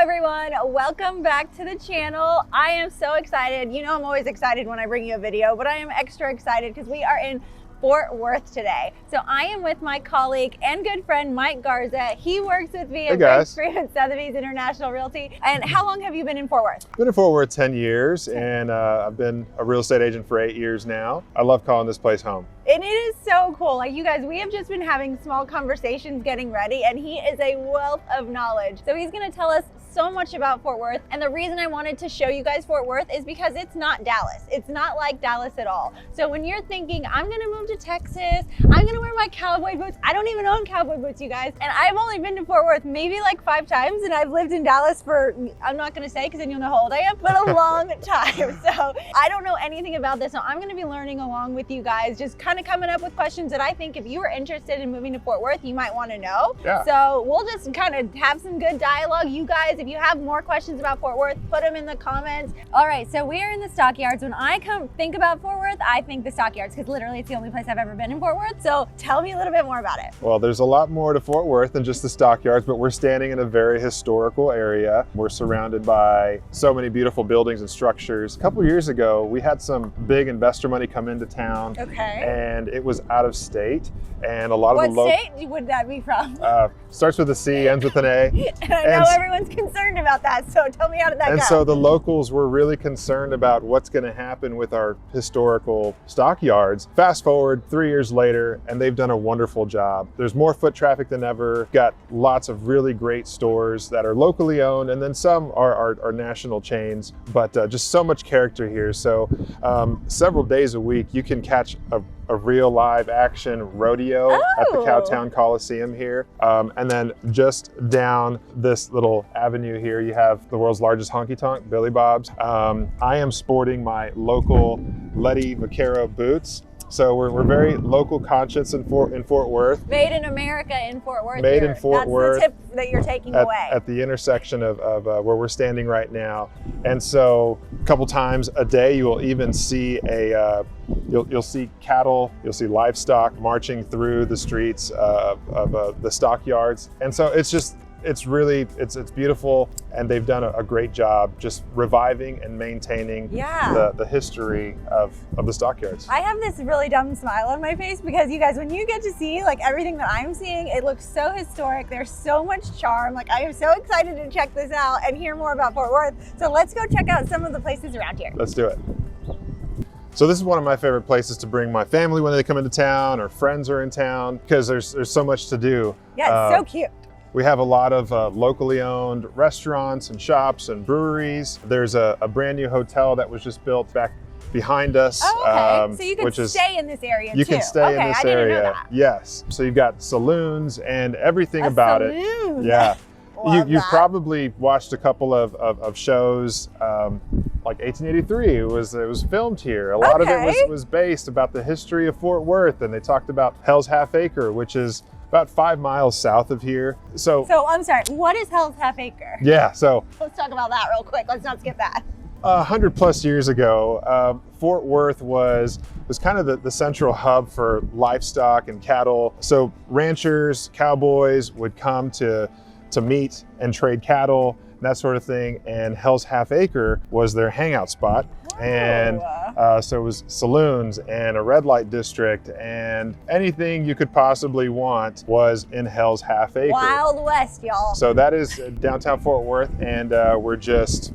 everyone, welcome back to the channel. I am so excited. You know I'm always excited when I bring you a video, but I am extra excited because we are in Fort Worth today. So I am with my colleague and good friend Mike Garza. He works with me at Sotheby's International Realty. And how long have you been in Fort Worth? Been in Fort Worth 10 years, and I've been a real estate agent for 8 years now. I love calling this place home. And it is so cool. Like, you guys, we have just been having small conversations getting ready, and he is a wealth of knowledge. So he's gonna tell us so much about Fort Worth. And the reason I wanted to show you guys Fort Worth is because it's not Dallas. It's not like Dallas at all. So when you're thinking, I'm gonna move to Texas, I'm gonna wear my cowboy boots. I don't even own cowboy boots, you guys. And I've only been to Fort Worth maybe like 5 times, and I've lived in Dallas for, I'm not gonna say because then you'll know how old I am, but a long time. So I don't know anything about this. So I'm gonna be learning along with you guys, just kind of coming up with questions that I think if you were interested in moving to Fort Worth, you might wanna know. Yeah. So we'll just kind of have some good dialogue. You guys, if you have more questions about Fort Worth, put them in the comments. All right, so we are in the stockyards. When I think about Fort Worth, I think the stockyards, because literally it's the only place I've ever been in Fort Worth. So tell me a little bit more about it. Well, there's a lot more to Fort Worth than just the stockyards, but we're standing in a very historical area. We're surrounded by so many beautiful buildings and structures. A couple years ago, we had some big investor money come into town. Okay. And it was out of state. And a lot of the What state would that be from? Starts with a C, ends with an A. And I know everyone's concerned about that, so tell me how did that go? And so the locals were really concerned about what's going to happen with our historical stockyards. Fast forward 3 years later, and they've done a wonderful job. There's more foot traffic than ever, got lots of really great stores that are locally owned, and then some are national chains, but just so much character here. So several days a week, you can catch a real live action rodeo at the Cowtown Coliseum here. And then just down this little avenue here, you have the world's largest honky tonk, Billy Bob's. I am sporting my local Letty Vaquero boots. So we're very local conscious in Fort Worth. Made in America in Fort Worth. Made in Fort Worth. That's the tip that you're taking away. At the intersection of where we're standing right now. And so a couple times a day, you will even see you'll see cattle, you'll see livestock marching through the streets of the stockyards. And so it's really beautiful, and they've done a great job just reviving and maintaining the history of the stockyards. I have this really dumb smile on my face because you guys, when you get to see like everything that I'm seeing, it looks so historic. There's so much charm. Like, I am so excited to check this out and hear more about Fort Worth. So let's go check out some of the places around here. Let's do it. So this is one of my favorite places to bring my family when they come into town or friends are in town, because there's so much to do. Yeah, it's so cute. We have a lot of locally owned restaurants and shops and breweries. There's a brand new hotel that was just built back behind us. Oh, okay. So you can stay in this area too. You can stay in this area. I didn't know that. Yes. So you've got saloons and everything about it. Yeah. You've probably watched a couple of shows, like 1883. It was filmed here. A lot of it was based about the history of Fort Worth, and they talked about Hell's Half Acre, which is about 5 miles south of here. So I'm sorry, what is Hell's Half Acre? Yeah, so let's talk about that real quick. Let's not skip that. 100+ years ago, Fort Worth was kind of the central hub for livestock and cattle. So ranchers, cowboys would come to meet and trade cattle, that sort of thing. And Hell's Half Acre was their hangout spot. And so it was saloons and a red light district, and anything you could possibly want was in Hell's Half Acre. Wild West, y'all. So that is downtown Fort Worth, and we're just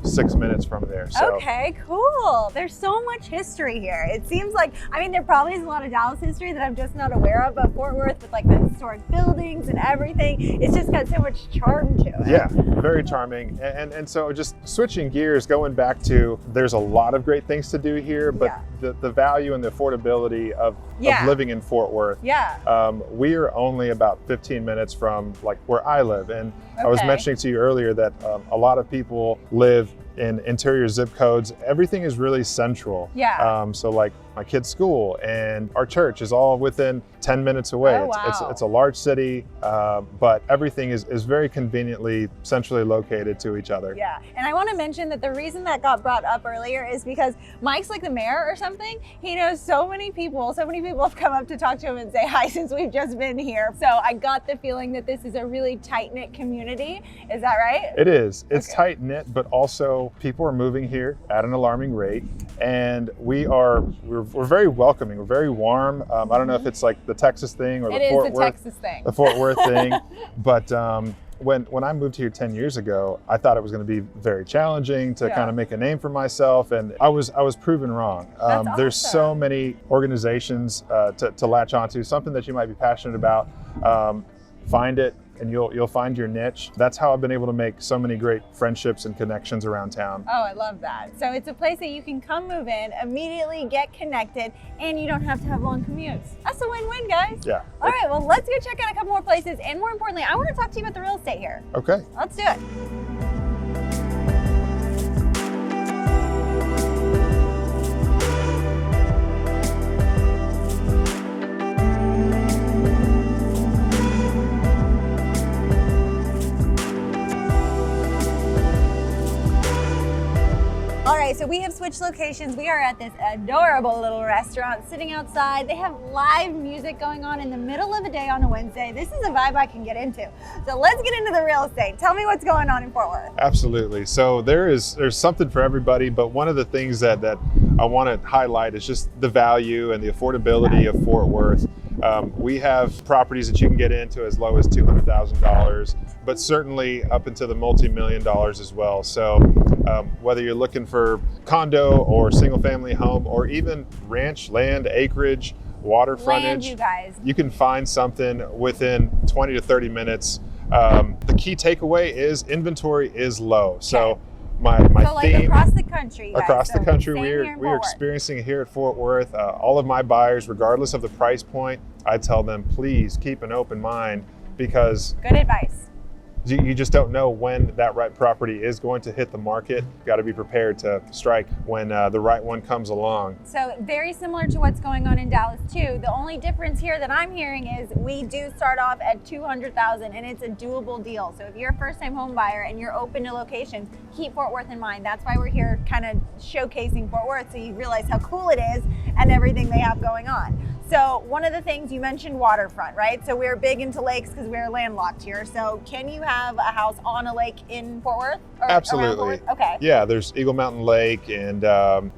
6 minutes from there. So. Okay, cool. There's so much history here. It seems like, I mean, there probably is a lot of Dallas history that I'm just not aware of, but Fort Worth with like the historic buildings and everything, it's just got so much charm to it. Yeah, very charming. And so just switching gears, going back to, there's a lot of great things to do here, but the value and the affordability of living in Fort Worth. Yeah. We are only about 15 minutes from like where I live. And I was mentioning to you earlier that a lot of people live in interior zip codes. Everything is really central. Yeah. So like my kid's school and our church is all within 10 minutes away. Oh, wow. It's a large city, but everything is very conveniently centrally located to each other. Yeah, and I want to mention that the reason that got brought up earlier is because Mike's like the mayor or something. He knows so many people have come up to talk to him and say hi since we've just been here. So I got the feeling that this is a really tight-knit community. Is that right? It is. It's Okay. tight-knit, but also people are moving here at an alarming rate, and we're very welcoming. We're very warm. I don't know if it's like the Texas thing or It the is Fort the Worth, Texas thing. the Fort Worth thing, but when I moved here 10 years ago, I thought it was going to be very challenging to Yeah. kind of make a name for myself, and I was proven wrong. That's There's awesome. so many organizations to latch onto, something that you might be passionate about. Find it, and you'll find your niche. That's how I've been able to make so many great friendships and connections around town. Oh, I love that. So it's a place that you can come move in, immediately get connected, and you don't have to have long commutes. That's a win-win, guys. Yeah. All right, well, let's go check out a couple more places. And more importantly, I want to talk to you about the real estate here. Okay. Let's do it. All right, so we have switched locations. We are at this adorable little restaurant sitting outside. They have live music going on in the middle of the day on a Wednesday. This is a vibe I can get into. So let's get into the real estate. Tell me what's going on in Fort Worth. Absolutely. So there's something for everybody, but one of the things that I want to highlight is just the value and the affordability of Fort Worth. We have properties that you can get into as low as $200,000, but certainly up into the multi-million dollars as well. So whether you're looking for condo or single family home or even ranch, land, acreage, water frontage, Land, you guys. you can find something within 20 to 30 minutes. The key takeaway is inventory is low. So Okay. my So like theme across the country, you guys. across the So country, same we're here in we're Fort Worth. experiencing it here at Fort Worth. All of my buyers, regardless of the price point, I tell them, please keep an open mind, because Good advice. you just don't know when that right property is going to hit the market. Got to be prepared to strike when the right one comes along. So very similar to what's going on in Dallas too. The only difference here that I'm hearing is we do start off at $200,000 and it's a doable deal. So if you're a first-time home buyer and you're open to locations, keep Fort Worth in mind. That's why we're here kind of showcasing Fort Worth, so you realize how cool it is and everything they have going on. So one of the things you mentioned, waterfront, right? So we're big into lakes because we're landlocked here. So can you have a house on a lake in Fort Worth? Or around Fort Absolutely. Worth? Okay. Yeah, there's Eagle Mountain Lake, and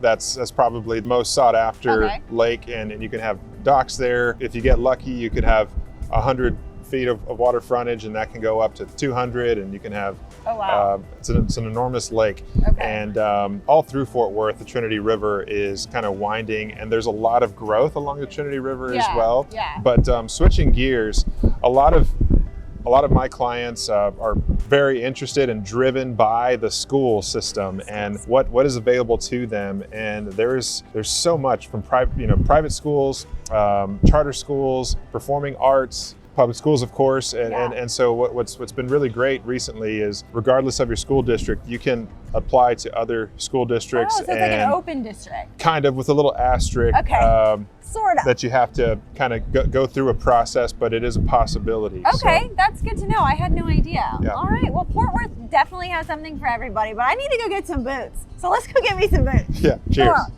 that's probably the most sought after Okay. lake, and you can have docks there. If you get lucky, you could have 100 feet of water frontage, and that can go up to 200, and you can have Oh, wow. it's an enormous lake. Okay. And all through Fort Worth, the Trinity River is kind of winding, and there's a lot of growth along the Trinity River as Yeah, well. yeah. But switching gears, a lot of my clients are very interested and driven by the school system and what is available to them. And there's so much from private schools, charter schools, performing arts, public schools, of course, and so what's been really great recently is, regardless of your school district, you can apply to other school districts. Oh, so it's like an open district. Kind of, with a little asterisk. Okay. Sort of. That you have to kind of go through a process, but it is a possibility. Okay, So, that's good to know. I had no idea. Yeah. All right, well, Fort Worth definitely has something for everybody, but I need to go get some boots. So let's go get me some boots. yeah, cheers. Come on.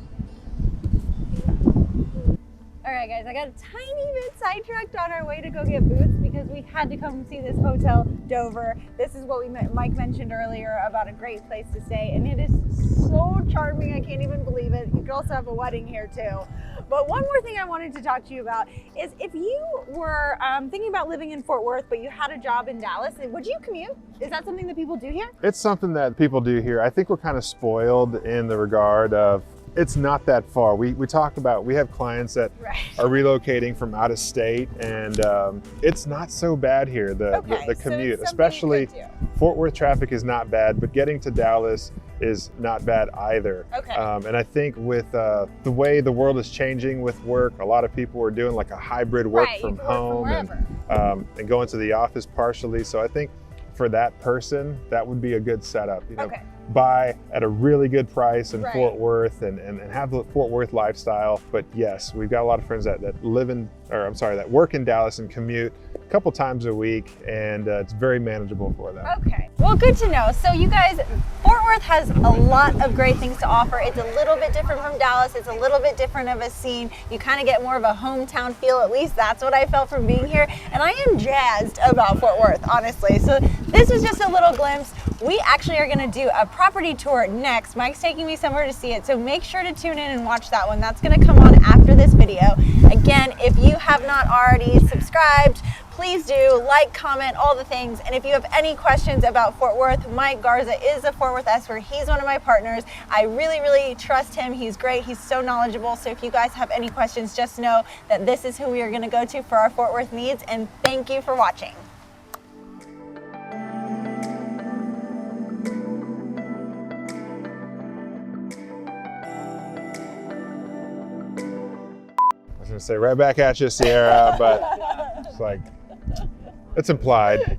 All right, guys, I got a tiny bit sidetracked on our way to go get boots because we had to come see this hotel, Dover. This is what Mike mentioned earlier about a great place to stay, and it is so charming. I can't even believe it. You could also have a wedding here too. But one more thing I wanted to talk to you about is, if you were thinking about living in Fort Worth, but you had a job in Dallas, would you commute? Is that something that people do here? It's something that people do here. I think we're kind of spoiled in the regard of, it's not that far. We talk about, we have clients that Right. are relocating from out of state, and it's not so bad here, the Okay, so it's commute. something you Especially could do. Fort Worth traffic is not bad, but getting to Dallas is not bad either. Okay. And I think with the way the world is changing with work, a lot of people are doing like a hybrid work Right, you from can work from home wherever. and going to the office partially. So I think for that person, that would be a good setup. Okay. buy at a really good price in Right. Fort Worth and have the Fort Worth lifestyle. But yes, we've got a lot of friends that that work in Dallas and commute a couple times a week, and it's very manageable for them. Okay, well, good to know. So you guys, Fort Worth has a lot of great things to offer. It's a little bit different from Dallas. It's a little bit different of a scene. You kind of get more of a hometown feel. At least that's what I felt from being here. And I am jazzed about Fort Worth, honestly. So this is just a little glimpse. We actually are going to do a property tour next. Mike's taking me somewhere to see it, so make sure to tune in and watch that one. That's going to come on after this video. Again, if you have not already subscribed, please do like, comment, all the things. And if you have any questions about Fort Worth, Mike Garza is a Fort Worth expert. He's one of my partners. I really, really trust him. He's great. He's so knowledgeable. So if you guys have any questions, just know that this is who we are going to go to for our Fort Worth needs. And thank you for watching. I was gonna say right back at you, Sierra, but it's like, it's implied.